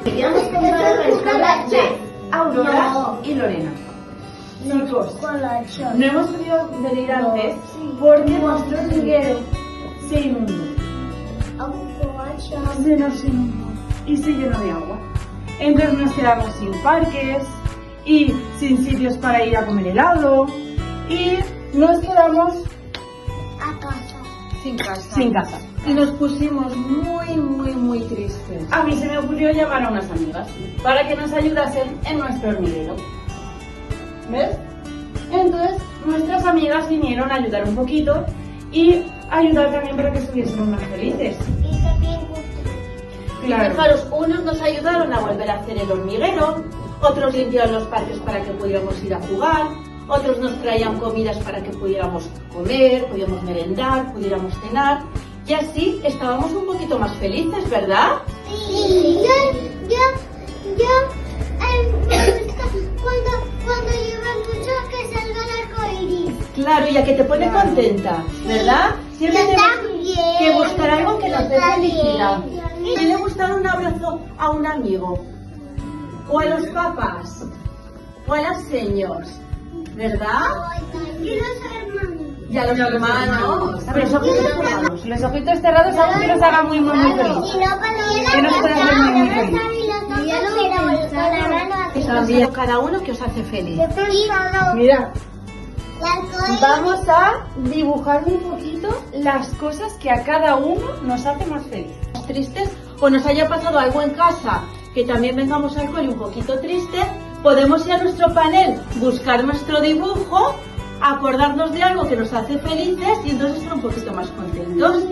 Queríamos contar la historia de Aurora y Lorena. Chicos, no hemos podido venir antes porque nuestro hormiguero se inundó. Se nos inundó y se llenó de agua. Entonces nos quedamos sin parques y sin sitios para ir a comer helado y nos quedamos sin casa. Y nos pusimos muy tristes. A mí se me ocurrió llamar a unas amigas para que nos ayudasen en nuestro hormiguero. ¿Ves? Entonces nuestras amigas vinieron a ayudar un poquito y ayudar también para que estuviésemos más felices. Claro. Fijaros, unos nos ayudaron a volver a hacer el hormiguero, otros limpiaron los parques para que pudiéramos ir a jugar, otros nos traían comidas para que pudiéramos comer, pudiéramos merendar, pudiéramos cenar, y así estábamos un poquito más felices, ¿verdad? Sí. Me gusta cuando llevan mucho que salga el arco iris. Claro, ya que te pone contenta, ¿verdad? Siempre tenemos que buscar algo que nos dé felicidad. ¿Y le gusta dar un abrazo a un amigo? O a los papás, o a las señors, ¿verdad? Y los hermanos. Y a los hermanos. Los ojitos cerrados. Los ojitos cerrados algo que nos haga muy feliz. Que nos puede hacer muy feliz. También cada uno que os hace feliz. Mira, vamos a dibujar un poquito las cosas que a cada uno nos hace más feliz. Tristes o nos haya pasado algo en casa que también vengamos al cole un poquito triste, podemos ir a nuestro panel, buscar nuestro dibujo, acordarnos de algo que nos hace felices y entonces estar un poquito más contentos.